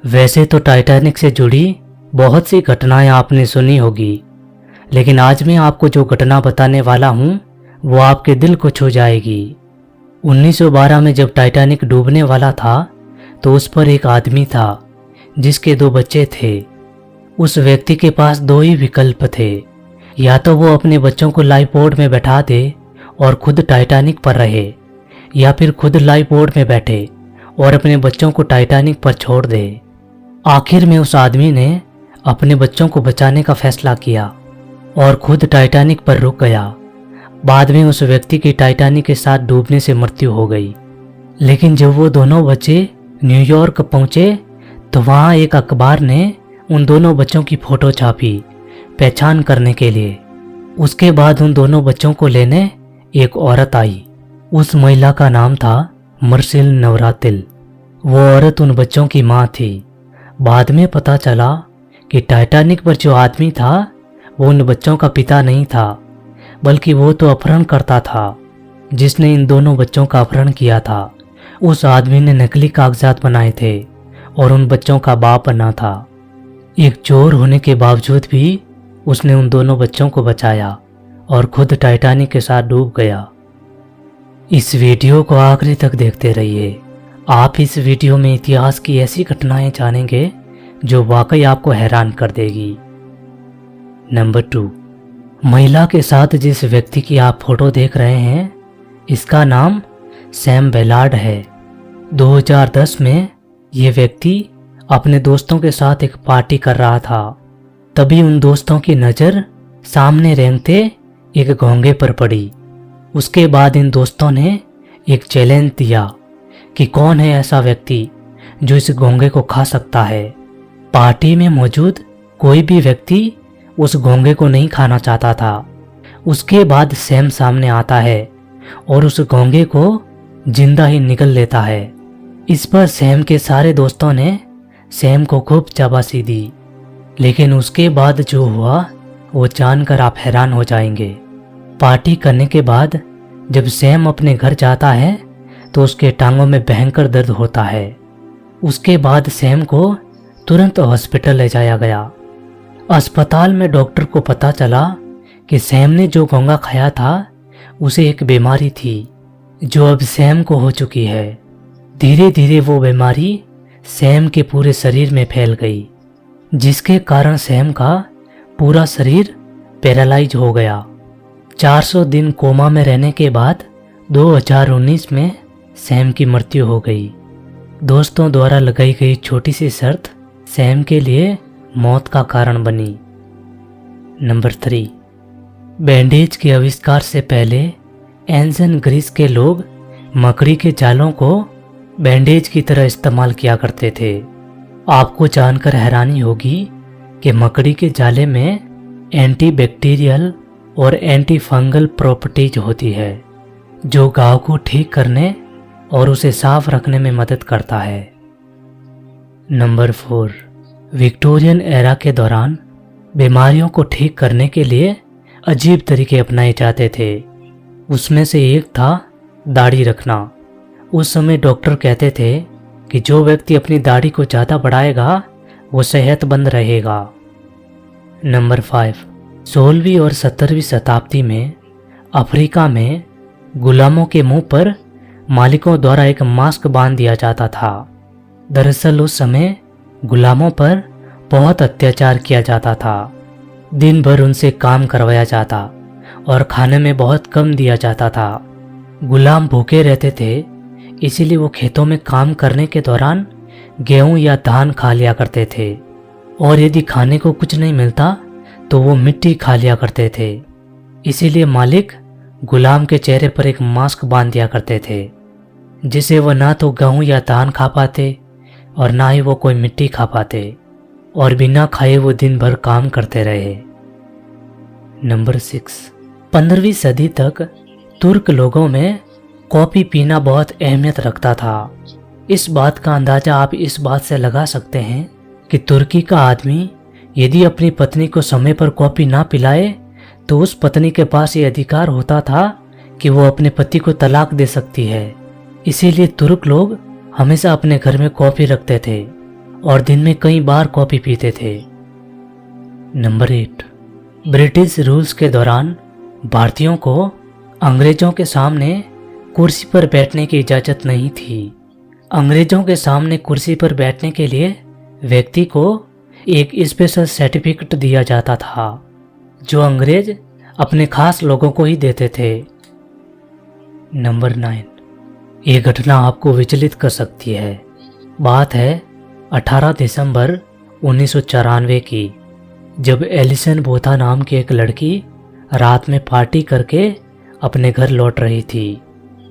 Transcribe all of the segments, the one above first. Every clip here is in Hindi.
वैसे तो टाइटैनिक से जुड़ी बहुत सी घटनाएं आपने सुनी होगी, लेकिन आज मैं आपको जो घटना बताने वाला हूं वो आपके दिल को छू जाएगी। 1912 में जब टाइटैनिक डूबने वाला था तो उस पर एक आदमी था जिसके 2 बच्चे थे। उस व्यक्ति के पास 2 ही विकल्प थे, या तो वो अपने बच्चों को लाइफ बोट में बैठा दे और खुद टाइटैनिक पर रहे, या फिर खुद लाइफ बोट में बैठे और अपने बच्चों को टाइटैनिक पर छोड़ दे। आखिर में उस आदमी ने अपने बच्चों को बचाने का फैसला किया और खुद टाइटैनिक पर रुक गया। बाद में उस व्यक्ति की टाइटैनिक के साथ डूबने से मृत्यु हो गई। लेकिन जब वो दोनों बच्चे न्यूयॉर्क पहुंचे तो वहां एक अखबार ने उन दोनों बच्चों की फोटो छापी पहचान करने के लिए। उसके बाद उन दोनों बच्चों को लेने एक औरत आई। उस महिला का नाम था मर्सिल नवरातिल। वो औरत उन बच्चों की माँ थी। बाद में पता चला कि टाइटैनिक पर जो आदमी था वो उन बच्चों का पिता नहीं था, बल्कि वो तो अपहरणकर्ता था जिसने इन दोनों बच्चों का अपहरण किया था। उस आदमी ने नकली कागजात बनाए थे और उन बच्चों का बाप बना था। एक चोर होने के बावजूद भी उसने उन दोनों बच्चों को बचाया और खुद टाइटैनिक के साथ डूब गया। इस वीडियो को आखिरी तक देखते रहिए। आप इस वीडियो में इतिहास की ऐसी घटनाएं जानेंगे जो वाकई आपको हैरान कर देगी। नंबर 2, महिला के साथ जिस व्यक्ति की आप फोटो देख रहे हैं इसका नाम सैम बेलार्ड है। 2010 में ये व्यक्ति अपने दोस्तों के साथ एक पार्टी कर रहा था। तभी उन दोस्तों की नज़र सामने रेंगते एक घोंघे पर पड़ी। उसके बाद इन दोस्तों ने एक चैलेंज दिया कि कौन है ऐसा व्यक्ति जो इस घोंघे को खा सकता है। पार्टी में मौजूद कोई भी व्यक्ति उस घोंघे को नहीं खाना चाहता था। उसके बाद सैम सामने आता है और उस घोंघे को जिंदा ही निगल लेता है। इस पर सैम के सारे दोस्तों ने सैम को खूब शाबाशी दी, लेकिन उसके बाद जो हुआ वो जानकर आप हैरान हो जाएंगे। पार्टी करने के बाद जब सैम अपने घर जाता है तो उसके टांगों में भयंकर दर्द होता है। उसके बाद सैम को तुरंत हॉस्पिटल ले जाया गया। अस्पताल में डॉक्टर को पता चला कि सैम ने जो घोंघा खाया था उसे एक बीमारी थी जो अब सैम को हो चुकी है। धीरे धीरे वो बीमारी सैम के पूरे शरीर में फैल गई, जिसके कारण सैम का पूरा शरीर पैरालाइज हो गया। 400 दिन कोमा में रहने के बाद 2019 में सैम की मृत्यु हो गई। दोस्तों द्वारा लगाई गई छोटी सी शर्त सैम के लिए मौत का कारण बनी। नंबर 3, बैंडेज के आविष्कार से पहले एंशिएंट ग्रीस के लोग मकड़ी के जालों को बैंडेज की तरह इस्तेमाल किया करते थे। आपको जानकर हैरानी होगी कि मकड़ी के जाले में एंटीबैक्टीरियल और एंटी फंगल प्रॉपर्टीज होती है जो घाव को ठीक करने और उसे साफ रखने में मदद करता है। नंबर 4, विक्टोरियन एरा के दौरान बीमारियों को ठीक करने के लिए अजीब तरीके अपनाए जाते थे। उसमें से एक था दाढ़ी रखना। उस समय डॉक्टर कहते थे कि जो व्यक्ति अपनी दाढ़ी को ज़्यादा बढ़ाएगा वो सेहतमंद रहेगा। नंबर 5, 16वीं और 17वीं शताब्दी में अफ्रीका में गुलामों के मुंह पर मालिकों द्वारा एक मास्क बांध दिया जाता था। दरअसल उस समय गुलामों पर बहुत अत्याचार किया जाता था। दिन भर उनसे काम करवाया जाता और खाने में बहुत कम दिया जाता था। गुलाम भूखे रहते थे, इसीलिए वो खेतों में काम करने के दौरान गेहूं या धान खा लिया करते थे, और यदि खाने को कुछ नहीं मिलता तो वो मिट्टी खा लिया करते थे। इसीलिए मालिक गुलाम के चेहरे पर एक मास्क बांध दिया करते थे, जिसे वह ना तो गेहूं या धान खा पाते और ना ही वो कोई मिट्टी खा पाते, और बिना खाए वो दिन भर काम करते रहे। नंबर 6, 15वीं सदी तक तुर्क लोगों में कॉफ़ी पीना बहुत अहमियत रखता था। इस बात का अंदाज़ा आप इस बात से लगा सकते हैं कि तुर्की का आदमी यदि अपनी पत्नी को समय पर कॉफ़ी ना पिलाए तो उस पत्नी के पास ये अधिकार होता था कि वो अपने पति को तलाक दे सकती है। इसीलिए तुर्क लोग हमेशा अपने घर में कॉफ़ी रखते थे और दिन में कई बार कॉफी पीते थे। नंबर 8, ब्रिटिश रूल्स के दौरान भारतीयों को अंग्रेजों के सामने कुर्सी पर बैठने की इजाज़त नहीं थी। अंग्रेजों के सामने कुर्सी पर बैठने के लिए व्यक्ति को एक स्पेशल सर्टिफिकेट दिया जाता था, जो अंग्रेज अपने खास लोगों को ही देते थे। नंबर 9, ये घटना आपको विचलित कर सकती है। बात है 18 दिसंबर 1994 की, जब एलिसन बोथा नाम की एक लड़की रात में पार्टी करके अपने घर लौट रही थी।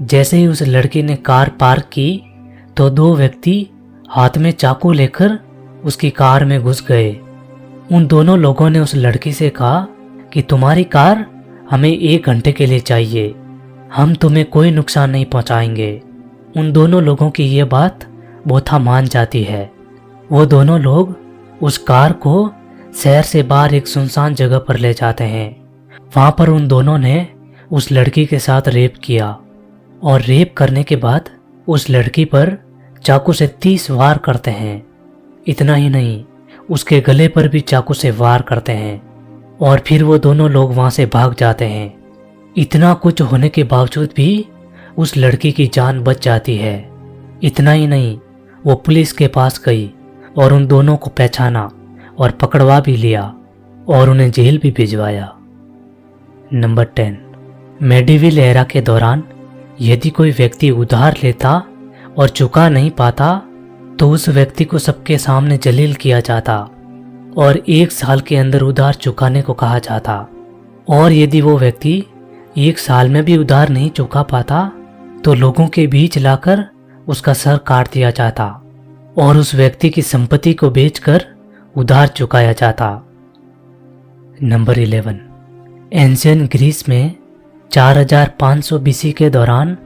जैसे ही उस लड़की ने कार पार्क की तो दो व्यक्ति हाथ में चाकू लेकर उसकी कार में घुस गए। उन दोनों लोगों ने उस लड़की से कहा कि तुम्हारी कार हमें 1 घंटे के लिए चाहिए, हम तुम्हें कोई नुकसान नहीं पहुंचाएंगे। उन दोनों लोगों की ये बात बोथा मान जाती है। वो दोनों लोग उस कार को शहर से बाहर एक सुनसान जगह पर ले जाते हैं। वहाँ पर उन दोनों ने उस लड़की के साथ रेप किया और रेप करने के बाद उस लड़की पर चाकू से 30 वार करते हैं। इतना ही नहीं, उसके गले पर भी चाकू से वार करते हैं और फिर वो दोनों लोग वहाँ से भाग जाते हैं। इतना कुछ होने के बावजूद भी उस लड़की की जान बच जाती है। इतना ही नहीं, वो पुलिस के पास गई और उन दोनों को पहचाना और पकड़वा भी लिया और उन्हें जेल भी भिजवाया। नंबर 10, मेडिविल एरा के दौरान यदि कोई व्यक्ति उधार लेता और चुका नहीं पाता तो उस व्यक्ति को सबके सामने जलील किया जाता और 1 साल के अंदर उधार चुकाने को कहा जाता। और यदि वो व्यक्ति 1 साल में भी उधार नहीं चुका पाता तो लोगों के बीच लाकर उसका सर काट दिया जाता और उस व्यक्ति की संपत्ति को बेचकर उधार चुकाया जाता। नंबर 11, एंशियंट ग्रीस में 4500 बीसी के दौरान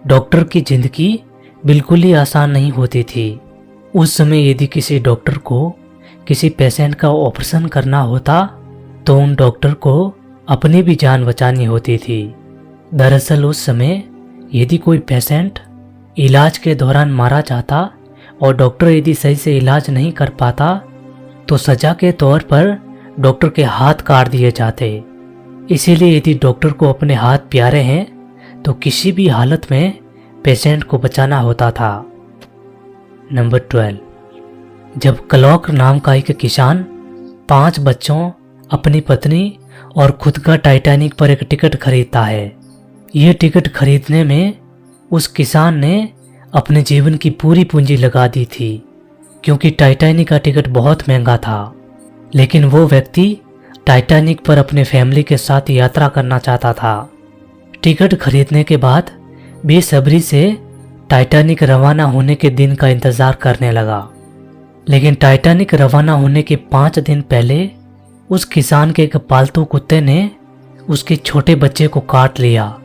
डॉक्टर की जिंदगी बिल्कुल ही आसान नहीं होती थी। उस समय यदि किसी डॉक्टर को किसी पेशेंट का ऑपरेशन करना होता तो उन डॉक्टर को अपनी भी जान बचानी होती थी। दरअसल उस समय यदि कोई पेशेंट इलाज के दौरान मारा जाता और डॉक्टर यदि सही से इलाज नहीं कर पाता तो सजा के तौर पर डॉक्टर के हाथ काट दिए जाते। इसीलिए यदि डॉक्टर को अपने हाथ प्यारे हैं तो किसी भी हालत में पेशेंट को बचाना होता था। नंबर 12, जब क्लॉक नाम का एक किसान 5 बच्चों, अपनी पत्नी और खुद का टाइटैनिक पर एक टिकट खरीदता है। ये टिकट खरीदने में उस किसान ने अपने जीवन की पूरी पूंजी लगा दी थी, क्योंकि टाइटैनिक का टिकट बहुत महंगा था। लेकिन वो व्यक्ति टाइटैनिक पर अपने फैमिली के साथ यात्रा करना चाहता था। टिकट खरीदने के बाद बेसब्री से टाइटैनिक रवाना होने के दिन का इंतजार करने लगा। लेकिन टाइटैनिक रवाना होने के 5 दिन पहले उस किसान के एक पालतू कुत्ते ने उसके छोटे बच्चे को काट लिया,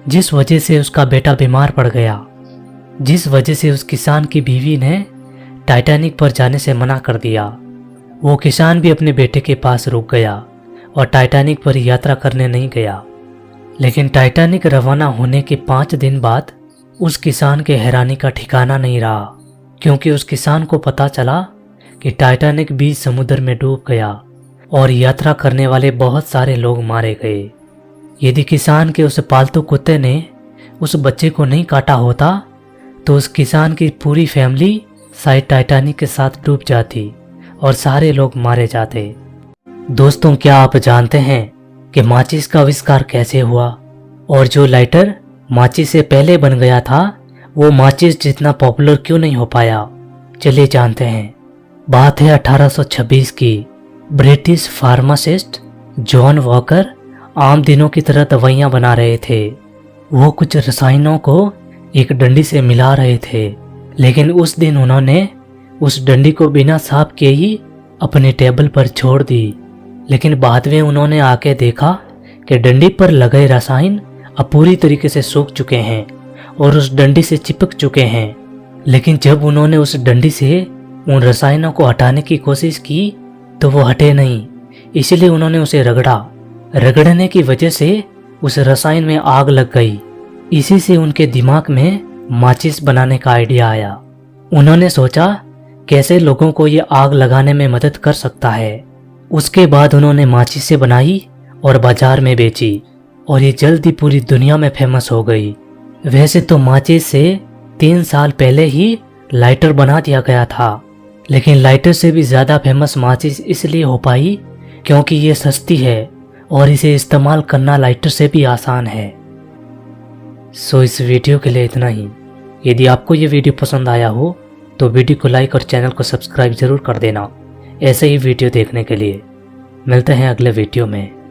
जिस वजह से उसका बेटा बीमार पड़ गया। जिस वजह से उस किसान की बीवी ने टाइटैनिक पर जाने से मना कर दिया। वो किसान भी अपने बेटे के पास रुक गया और टाइटैनिक पर यात्रा करने नहीं गया। लेकिन टाइटैनिक रवाना होने के 5 दिन बाद उस किसान के हैरानी का ठिकाना नहीं रहा, क्योंकि उस किसान को पता चला कि टाइटैनिक बीच समुद्र में डूब गया और यात्रा करने वाले बहुत सारे लोग मारे गए। यदि किसान के उस पालतू कुत्ते ने उस बच्चे को नहीं काटा होता तो उस किसान की पूरी फैमिली शायद टाइटैनिक के साथ डूब जाती और सारे लोग मारे जाते। दोस्तों, क्या आप जानते हैं कि माचिस का आविष्कार कैसे हुआ और जो लाइटर माचिस से पहले बन गया था वो माचिस जितना पॉपुलर क्यों नहीं हो पाया? चलिए जानते हैं। बात है 1826 की। ब्रिटिश फार्मासिस्ट जॉन वॉकर आम दिनों की तरह दवाइयाँ बना रहे थे। वो कुछ रसायनों को एक डंडी से मिला रहे थे, लेकिन उस दिन उन्होंने उस डंडी को बिना साफ किए ही अपने टेबल पर छोड़ दी। लेकिन बाद में उन्होंने आके देखा कि डंडी पर लगे रसायन अब पूरी तरीके से सूख चुके हैं और उस डंडी से चिपक चुके हैं। लेकिन जब उन्होंने उस डंडी से उन रसायनों को हटाने की कोशिश की तो वो हटे नहीं, इसलिए उन्होंने उसे रगड़ा। रगड़ने की वजह से उस रसायन में आग लग गई। इसी से उनके दिमाग में माचिस बनाने का आइडिया आया। उन्होंने सोचा कैसे लोगों को ये आग लगाने में मदद कर सकता है। उसके बाद उन्होंने माचिसें बनाई और बाजार में बेची और ये जल्दी पूरी दुनिया में फेमस हो गई। वैसे तो माचिस से 3 साल पहले ही लाइटर बना दिया गया था, लेकिन लाइटर से भी ज़्यादा फेमस माचिस इसलिए हो पाई क्योंकि ये सस्ती है और इसे इस्तेमाल करना लाइटर से भी आसान है। सो इस वीडियो के लिए इतना ही। यदि आपको ये वीडियो पसंद आया हो तो वीडियो को लाइक और चैनल को सब्सक्राइब जरूर कर देना ऐसे ही वीडियो देखने के लिए। मिलते हैं अगले वीडियो में।